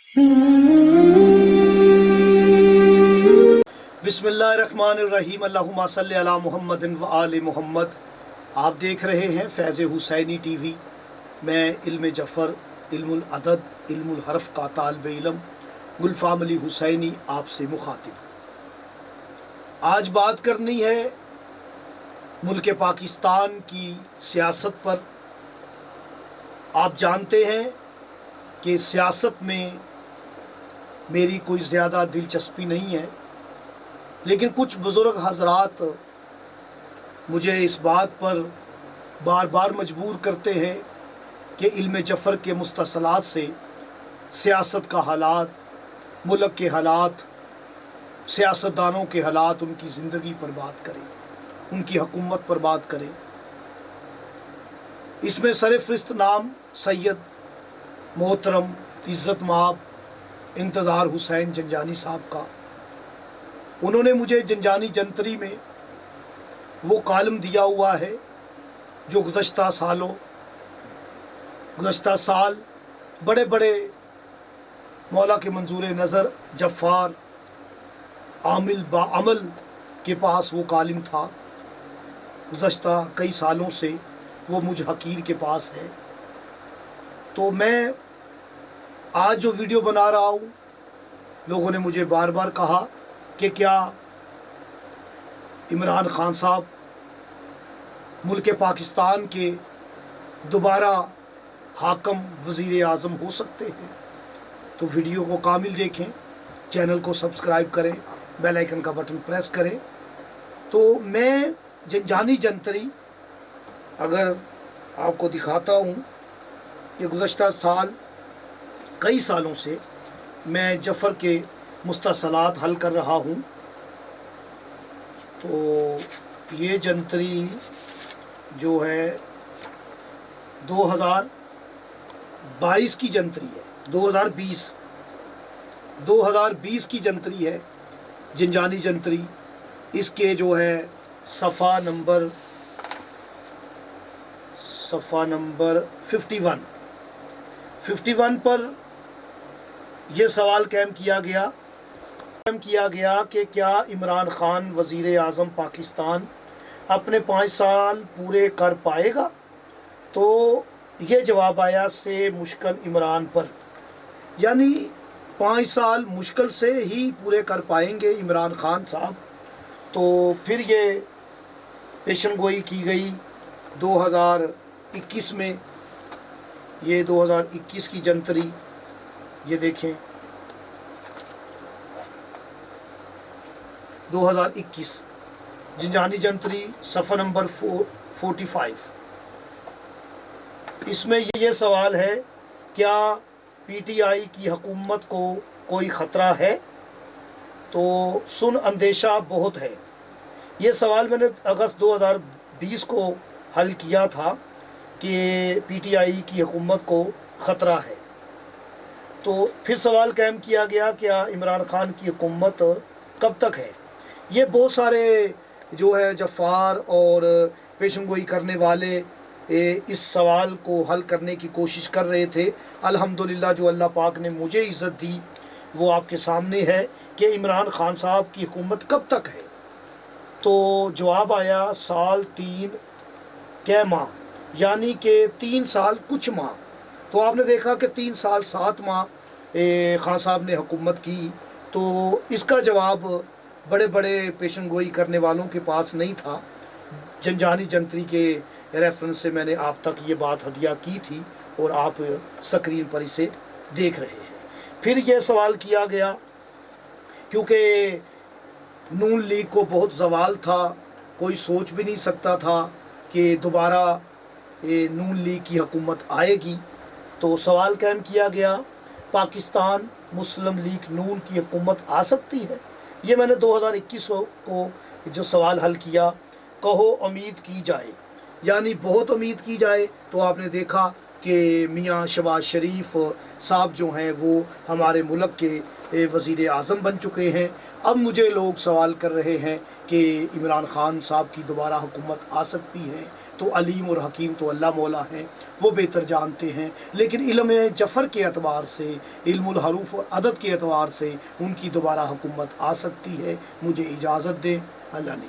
बिस्मिल्लाहिर्रहमानिर्रहीम। अल्लाहुम्मा सल्ली अला मुहम्मद व आले मुहम्मद। आप देख रहे हैं फैज़ हुसैनी टीवी। मैं इल्म जफ़र, इल्मुल अदद, इल्मुल हरफ का तालिब इल्म गुलफ़ाम अली हुसैनी आपसे मुखातिब हूँ। आज बात करनी है मुल्क पाकिस्तान की सियासत पर। आप जानते हैं कि सियासत में मेरी कोई ज़्यादा दिलचस्पी नहीं है, लेकिन कुछ बुज़ुर्ग हज़रात मुझे इस बात पर बार बार मजबूर करते हैं कि इल्म जफ़र के मुस्तसलात से सियासत का हालात, मुल्क के हालात, सियासतदानों के हालात, उनकी ज़िंदगी पर बात करें, उनकी हुकूमत पर बात करें। इसमें सरफ़हरिस्त नाम सैयद मोहतरम इज़्ज़त माब इंतज़ार हुसैन जंजानी साहब का। उन्होंने मुझे जंजानी जंतरी में वो कॉलम दिया हुआ है जो गुज़श्ता साल बड़े बड़े मौला के मंजूर नज़र जफ़ार आमिल बाअमल के पास वो कॉलम था। गुज़श्ता कई सालों से वो मुझ हकीर के पास है। तो मैं आज जो वीडियो बना रहा हूँ, लोगों ने मुझे बार बार कहा कि क्या इमरान खान साहब मुल्क पाकिस्तान के दोबारा हाकम वज़ीर आज़म हो सकते हैं। तो वीडियो को कामिल देखें, चैनल को सब्सक्राइब करें, बेल आइकन का बटन प्रेस करें। तो मैं जंजानी जंतरी अगर आपको दिखाता हूँ कि गुज़श्ता साल कई सालों से मैं जफ़र के मुस्तसलात हल कर रहा हूँ। तो ये जंतरी जो है 2022 की जंतरी है, 2020 की जंतरी है, जंजानी जंतरी। इसके जो है सफ़ा नंबर 51 पर यह सवाल कायम किया गया कि क्या इमरान खान वज़ीर आज़म पाकिस्तान अपने 5 साल पूरे कर पाएगा। तो ये जवाब आया से मुश्किल इमरान पर, यानी 5 साल मुश्किल से ही पूरे कर पाएंगे इमरान खान साहब। तो फिर ये पेशन गोई की गई 2021 में। ये 2021 की जंतरी, ये देखें 2021 जंजानी जंतरी सफ़ा नंबर 45। इसमें ये सवाल है, क्या पीटीआई की हुकूमत को कोई ख़तरा है। तो सुन अंदेशा बहुत है। ये सवाल मैंने अगस्त 2020 को हल किया था कि पीटीआई की हुकूमत को ख़तरा है। तो फिर सवाल कायम किया गया, क्या इमरान खान की हुकूमत कब तक है। ये बहुत सारे जो है जफ़ार और पेशनगोई करने वाले इस सवाल को हल करने की कोशिश कर रहे थे। अल्हम्दुलिल्लाह जो अल्लाह पाक ने मुझे इज़्ज़त दी वो आपके सामने है कि इमरान खान साहब की हुकूमत कब तक है। तो जवाब आया साल 3 कै माह, यानी कि 3 साल कुछ माह। तो आपने देखा कि 3 साल 7 माह खान साहब ने हुकूमत की। तो इसका जवाब बड़े बड़े पेशनगोई करने वालों के पास नहीं था। जंजानी जंतरी के रेफरेंस से मैंने आप तक ये बात हदिया की थी और आप स्क्रीन पर इसे देख रहे हैं। फिर यह सवाल किया गया, क्योंकि नून लीग को बहुत ज़वाल था, कोई सोच भी नहीं सकता था कि दोबारा नून लीग की हुकूमत आएगी। तो सवाल कायम किया गया, पाकिस्तान मुस्लिम लीग नून की हुकूमत आ सकती है। ये मैंने 2021 को जो सवाल हल किया, कहो उम्मीद की जाए, यानी बहुत उम्मीद की जाए। तो आपने देखा कि मियाँ शहबाज शरीफ साहब जो हैं वो हमारे मुल्क के वज़ीर आज़म बन चुके हैं। अब मुझे लोग सवाल कर रहे हैं कि इमरान खान साहब की दोबारा हुकूमत आ सकती है, تو علیم اور حکیم تو اللہ مولا ہیں، وہ بہتر جانتے ہیں، لیکن علم جفر کے اعتبار سے، علم الحروف اور عدد کے اعتبار سے ان کی دوبارہ حکومت آ سکتی ہے۔ مجھے اجازت دیں، اللہ نے